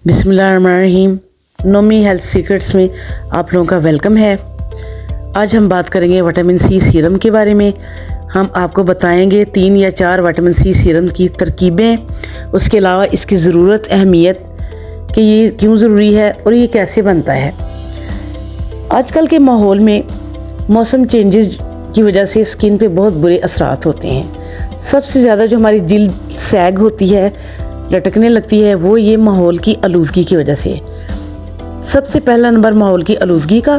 बिस्मिल्लाहिर्रहमानिर्रहीम। Nomi health secrets में आप लोगों का वेलकम है। आज हम बात करेंगे विटामिन सी सीरम के बारे में। हम आपको बताएंगे 3 या 4 विटामिन सी सीरम की तरकीबें, उसके अलावा इसकी ज़रूरत, अहमियत कि ये क्यों ज़रूरी है और ये कैसे बनता है। आजकल के माहौल में मौसम चेंजेस की वजह से स्किन पे बहुत बुरे असरात होते हैं। सबसे ज़्यादा जो हमारी जिल्द सैग होती है, लटकने लगती है, वो ये माहौल की आलूदगी की वजह से। सबसे पहला नंबर माहौल की आलूदगी का,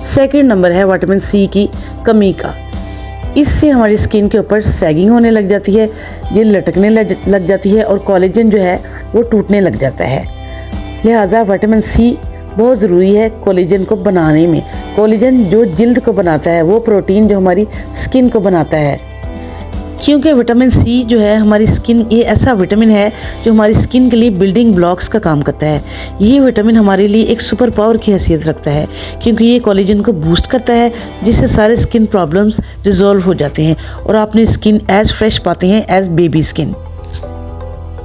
सेकंड नंबर है विटामिन सी की कमी का। इससे हमारी स्किन के ऊपर सैगिंग होने लग जाती है, जिल्द लटकने लग जाती है और कोलेजन जो है वो टूटने लग जाता है। लिहाजा विटामिन सी बहुत ज़रूरी है कोलेजन को बनाने में। कोलेजन जो जिल्द को बनाता है, वो प्रोटीन जो हमारी स्किन को बनाता है, क्योंकि विटामिन सी जो है हमारी स्किन, ये ऐसा विटामिन है जो हमारी स्किन के लिए बिल्डिंग ब्लॉक्स का काम करता है। ये विटामिन हमारे लिए एक सुपर पावर की हैसियत रखता है, क्योंकि ये कोलेजन को बूस्ट करता है, जिससे सारे स्किन प्रॉब्लम्स रिजॉल्व हो जाते हैं और आप अपनी स्किन एज फ्रेश पाते हैं एज बेबी स्किन।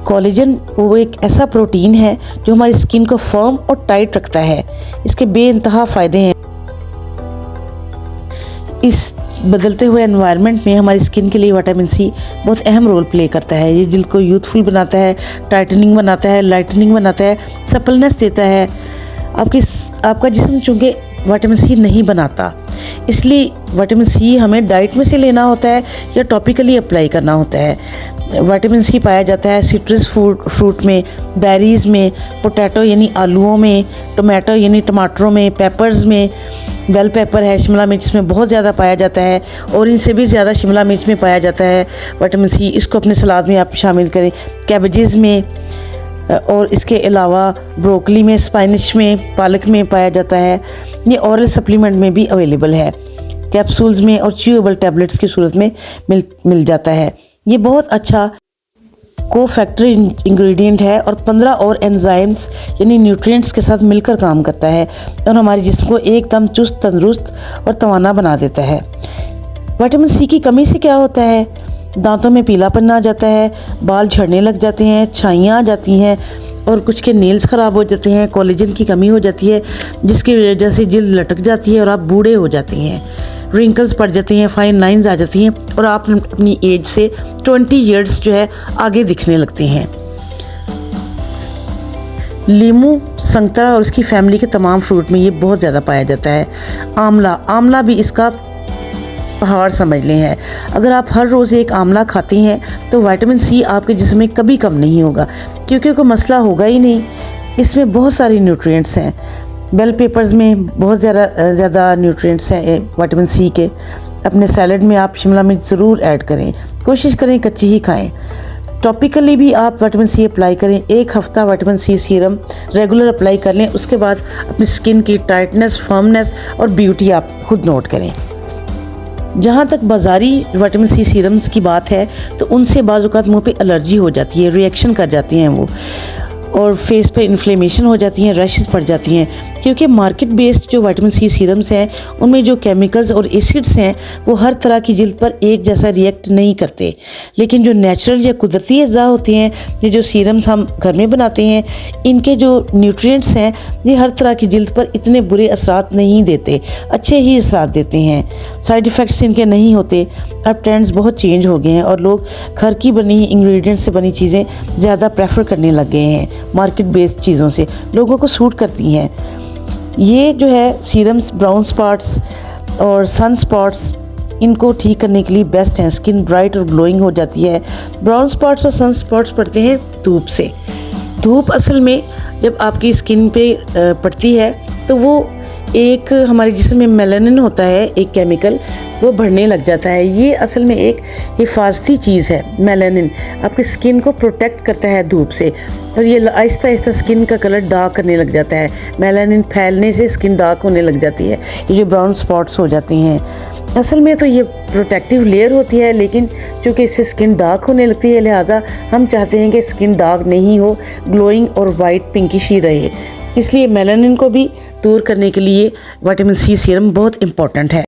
कोलेजन वो एक ऐसा प्रोटीन है जो हमारी स्किन को फर्म और टाइट रखता है। इसके बेइंतहा फ़ायदे हैं। इस बदलते हुए एनवायरनमेंट में हमारी स्किन के लिए विटामिन सी बहुत अहम रोल प्ले करता है। ये जिल्द को यूथफुल बनाता है, टाइटनिंग बनाता है, लाइटनिंग बनाता है, सप्पलनेस देता है। आपका जिस्म चूँकि विटामिन सी नहीं बनाता, इसलिए विटामिन सी हमें डाइट में से लेना होता है या टॉपिकली अप्लाई करना होता है। विटामिन सी पाया जाता है सिट्रस फ्रूट में, बेरीज़ में, पोटैटो यानी आलूओं में, टोमेटो यानी टमाटरों में, पेपर्स में, बेल पेपर है, शिमला मिर्च इसमें बहुत ज़्यादा पाया जाता है, और इनसे भी ज़्यादा शिमला मिर्च में पाया जाता है विटामिन सी। इसको अपने सलाद में आप शामिल करें, कैबेजेस में, और इसके अलावा ब्रोकली में, स्पाइनिश में, पालक में पाया जाता है। ये ऑरल सप्लीमेंट में भी अवेलेबल है, कैप्सूल्स में और च्यूएबल टैबलेट्स की सूरत में मिल जाता है। ये बहुत अच्छा कोफैक्टरी इंग्रेडिएंट है और 15 और एंजाइम्स यानी न्यूट्रिएंट्स के साथ मिलकर काम करता है और हमारे जिस्म को एकदम चुस्त, तंदुरुस्त और तवाना बना देता है। विटामिन सी की कमी से क्या होता है? दांतों में पीलापन आ जाता है, बाल झड़ने लग जाते हैं, छाइयाँ आ जाती हैं और कुछ के नेल्स ख़राब हो जाते हैं। कोलेजन की कमी हो जाती है, जिसकी वजह से जिल्द लटक जाती है और आप बूढ़े हो जाते हैं, रिंकल्स पड़ जाती हैं, फाइन लाइंस आ जाती हैं और आप अपनी एज से 20 ईयर्स जो है आगे दिखने लगते हैं। लीमू, संतरा और उसकी फैमिली के तमाम फ्रूट में ये बहुत ज़्यादा पाया जाता है। आंवला भी इसका पहाड़ समझ लें है। अगर आप हर रोज़ एक आंवला खाते हैं तो विटामिन सी आपके जिस्म में कभी कम नहीं होगा, क्योंकि कोई मसला होगा ही नहीं। इसमें बहुत सारी न्यूट्रिएंट्स हैं। बेल पेपर्स में बहुत ज़्यादा न्यूट्रिएंट्स हैं विटामिन सी के। अपने सैलड में आप शिमला मिर्च ज़रूर ऐड करें, कोशिश करें कच्ची ही खाएं। टॉपिकली भी आप विटामिन सी अप्लाई करें। 1 हफ़्ता vitamin C serum regular apply कर लें, उसके बाद अपनी स्किन की टाइटनेस, फर्मनेस और ब्यूटी आप खुद नोट करें। जहाँ तक बाज़ारी विटामिन सी सीरम्स की बात है, तो उनसे बाज़ औक़ात मुँह पे एलर्जी हो जाती है, रिएक्शन कर जाती हैं वो, और फेस पे इन्फ्लेमेशन हो जाती हैं, रैशेस पड़ जाती हैं, क्योंकि मार्केट बेस्ड जो विटामिन सी सीरम्स हैं उनमें जो केमिकल्स और एसिड्स हैं वो हर तरह की जिल्द पर एक जैसा रिएक्ट नहीं करते। लेकिन जो नेचुरल या कुदरती अज़ा होते हैं, ये जो सीरम्स हम घर में बनाते हैं, इनके जो न्यूट्रिएंट्स हैं ये हर तरह की जिल्द पर इतने बुरे असरात नहीं देते, अच्छे ही असरात देते हैं। साइड इफ़ेक्ट्स इनके नहीं होते। अब ट्रेंड्स बहुत चेंज हो गए हैं और लोग घर की बनी इंग्रेडिएंट्स से बनी चीज़ें ज़्यादा प्रेफर करने लग गए हैं। मार्केट बेस्ड चीज़ों से लोगों को सूट करती हैं। ये जो है सीरम्स ब्राउन स्पॉट्स और सन स्पॉट्स, इनको ठीक करने के लिए बेस्ट हैं। स्किन ब्राइट और ग्लोइंग हो जाती है। ब्राउन स्पॉट्स और सन स्पॉट्स पड़ते हैं धूप से। धूप असल में जब आपकी स्किन पे पड़ती है तो वो एक हमारे जिस्म में मेलानिन होता है, एक केमिकल, वो बढ़ने लग जाता है। ये असल में एक हिफाजती चीज़ है। मेलानिन आपकी स्किन को प्रोटेक्ट करता है धूप से, और ये आहिस्ता आहिस्ता स्किन का कलर डार्क करने लग जाता है। मेलानिन फैलने से स्किन डार्क होने लग जाती है, ये जो ब्राउन स्पॉट्स हो जाते हैं। असल में तो ये प्रोटेक्टिव लेयर होती है, लेकिन चूँकि इससे स्किन डार्क होने लगती है, लिहाजा हम चाहते हैं कि स्किन डार्क नहीं हो, ग्लोइंग और वाइट पिंकिश ही रहे। इसलिए मेलानिन को भी दूर करने के लिए विटामिन सी सीरम बहुत इम्पॉर्टेंट है।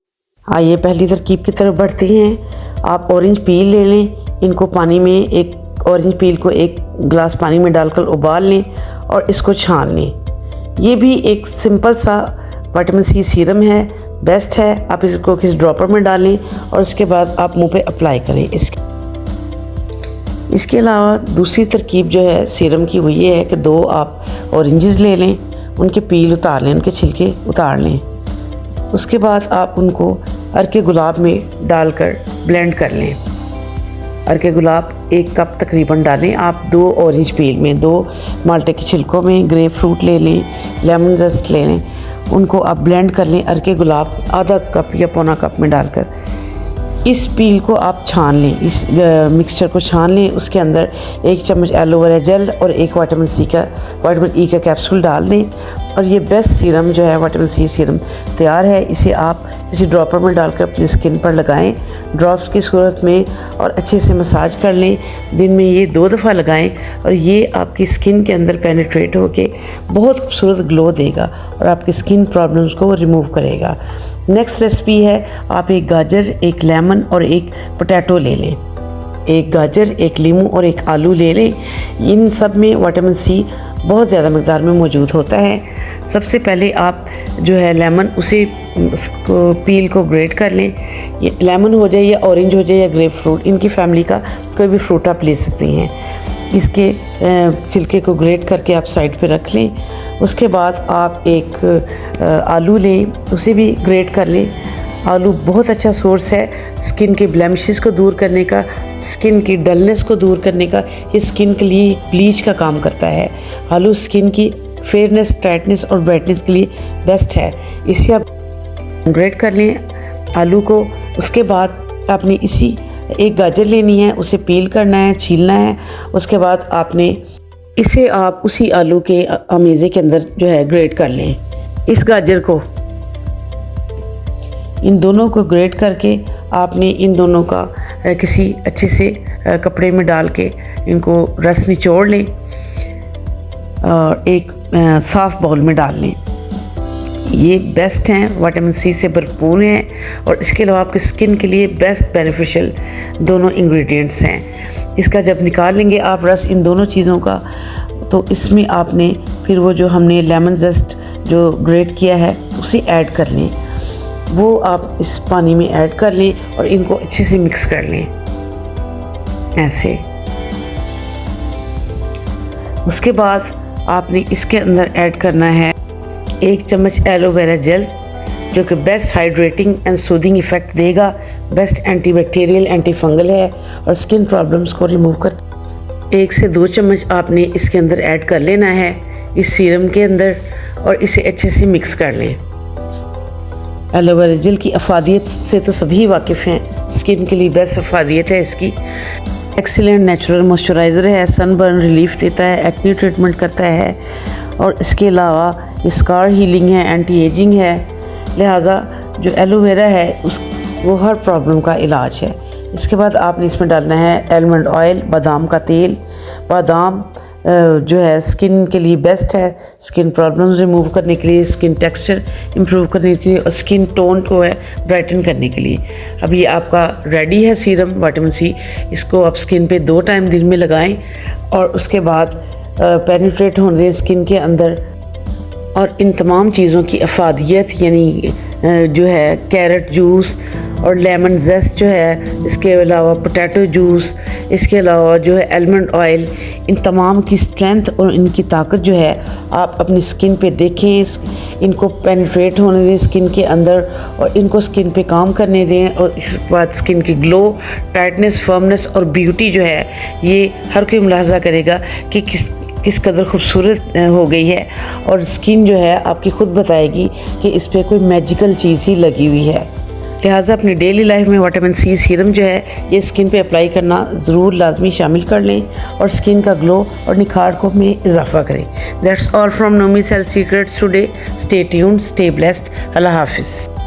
आइए पहली तरकीब की तरफ बढ़ते हैं। आप ऑरेंज पील ले लें, इनको पानी में एक ऑरेंज पील को एक गिलास पानी में डालकर उबाल लें और इसको छान लें। ये भी एक सिंपल सा विटामिन सी सीरम है, बेस्ट है। आप इसको किसी ड्रॉपर में डालें और उसके बाद आप मुंह पे अप्लाई करें। इसके अलावा दूसरी तरकीब जो है सीरम की वो ये है कि 2 आप ऑरेंजेस ले लें, उनके पील उतार लें, उनके छिलके उतार लें। उसके बाद आप उनको अर्के गुलाब में डालकर ब्लेंड कर लें। अर्के गुलाब 1 कप तकरीबन डालें आप 2 ऑरेंज पील में, 2 माल्टे के छिलकों में ग्रेप फ्रूट ले लें, लेमन जस्ट ले लें, उनको आप ब्लेंड कर लें। अर्के गुलाब आधा कप या पौना कप में डालकर इस पील को आप छान लें, इस मिक्सचर को छान लें। उसके अंदर 1 चम्मच एलोवेरा जेल और 1 विटामिन ई का कैप्सूल डाल दें और ये बेस्ट सीरम जो है विटामिन सी सीरम तैयार है। इसे आप किसी ड्रॉपर में डालकर अपनी स्किन पर लगाएं ड्रॉप्स की सूरत में और अच्छे से मसाज कर लें। दिन में ये 2 दफ़ा लगाएं और ये आपकी स्किन के अंदर पेनिट्रेट होके बहुत खूबसूरत ग्लो देगा और आपकी स्किन प्रॉब्लम्स को रिमूव करेगा। नेक्स्ट रेसिपी है, आप 1 गाजर, 1 लेमन और 1 पोटैटो ले लें। 1 गाजर, 1 लीमू और 1 आलू ले लें। इन सब में विटामिन सी बहुत ज़्यादा मकदार में मौजूद होता है। सबसे पहले आप जो है लेमन उसको पील को ग्रेट कर लें। ये लेमन हो जाए या ऑरेंज हो जाए या ग्रेप फ्रूट, इनकी फैमिली का कोई भी फ्रूट आप ले सकते हैं। इसके छिलके को ग्रेट करके आप साइड पे रख लें। उसके बाद आप 1 आलू लें, उसे भी ग्रेट कर लें। आलू बहुत अच्छा सोर्स है स्किन के ब्लेमिशेस को दूर करने का, स्किन की डलनेस को दूर करने का। ये स्किन के लिए ब्लीच का काम करता है। आलू स्किन की फेयरनेस, टाइटनेस और ब्राइटनेस के लिए बेस्ट है। इसे आप ग्रेट कर लें आलू को। उसके बाद आपने 1 गाजर लेनी है, उसे पील करना है, छीलना है। उसके बाद आपने इसे आप उसी आलू के अमेज़े के अंदर जो है ग्रेट कर लें। इस गाजर को, इन दोनों को ग्रेट करके आपने इन दोनों का किसी अच्छे से कपड़े में डाल के इनको रस निचोड़ लें और एक साफ़ बाउल में डाल लें। ये बेस्ट हैं, विटामिन सी से भरपूर हैं और इसके अलावा आपकी स्किन के लिए बेस्ट बेनिफिशियल दोनों इंग्रेडिएंट्स हैं। इसका जब निकाल लेंगे आप रस इन दोनों चीज़ों का, तो इसमें आपने फिर वो जो हमने लेमन जस्ट जो ग्रेट किया है उसे ऐड कर लें। वो आप इस पानी में ऐड कर लें और इनको अच्छे से मिक्स कर लें ऐसे। उसके बाद आपने इसके अंदर ऐड करना है 1 चम्मच एलोवेरा जेल, जो कि best hydrating and soothing effect देगा, बेस्ट एंटीबैक्टीरियल, एंटी फंगल है और स्किन प्रॉब्लम्स को रिमूव कर। 1 से 2 चम्मच आपने इसके अंदर ऐड कर लेना है इस सीरम के अंदर और इसे अच्छे से मिक्स कर लें। एलोवेरा जेल की अफादियत से तो सभी वाकिफ़ हैं, स्किन के लिए बेस्ट अफादियत है इसकी। एक्सीलेंट नेचुरल मॉइस्चराइज़र है, सनबर्न रिलीफ देता है, एक्ने ट्रीटमेंट करता है और इसके अलावा स्कार हीलिंग है, एंटी एजिंग है। लिहाजा जो एलोवेरा है वो हर प्रॉब्लम का इलाज है। इसके बाद आपने इसमें डालना है आलमंड ऑयल, बादाम का तेल। बादाम जो है स्किन के लिए बेस्ट है, स्किन प्रॉब्लम्स रिमूव करने के लिए, स्किन टेक्सचर इम्प्रूव करने के लिए और स्किन टोन को है ब्राइटन करने के लिए। अब ये आपका रेडी है सीरम विटामिन सी। इसको आप स्किन पे 2 टाइम दिन में लगाएं और उसके बाद पेनिट्रेट होने दें स्किन के अंदर। और इन तमाम चीज़ों की अफादियत यानी जो है कैरेट जूस और लेमन जेस्ट जो है, इसके अलावा पोटैटो जूस, इसके अलावा जो है आलमंड ऑयल, इन तमाम की स्ट्रेंथ और इनकी ताकत जो है आप अपनी स्किन पे देखें। इनको पेनिट्रेट होने दें स्किन के अंदर और इनको स्किन पे काम करने दें और इसके बाद स्किन की ग्लो, टाइटनेस, फर्मनेस और ब्यूटी जो है ये हर कोई मुलाहजा करेगा कि किस कदर खूबसूरत हो गई है और स्किन जो है आपकी ख़ुद बताएगी कि इस पर कोई मैजिकल चीज़ ही लगी हुई है। लिहाजा अपनी डेली लाइफ में विटामिन सी सीरम जो है ये स्किन पे अप्लाई करना ज़रूर लाजमी शामिल कर लें और स्किन का ग्लो और निखार को में इजाफा करें। That's all from Nomi's health secrets today. Stay tuned, stay blessed. अल्लाह हाफिज़।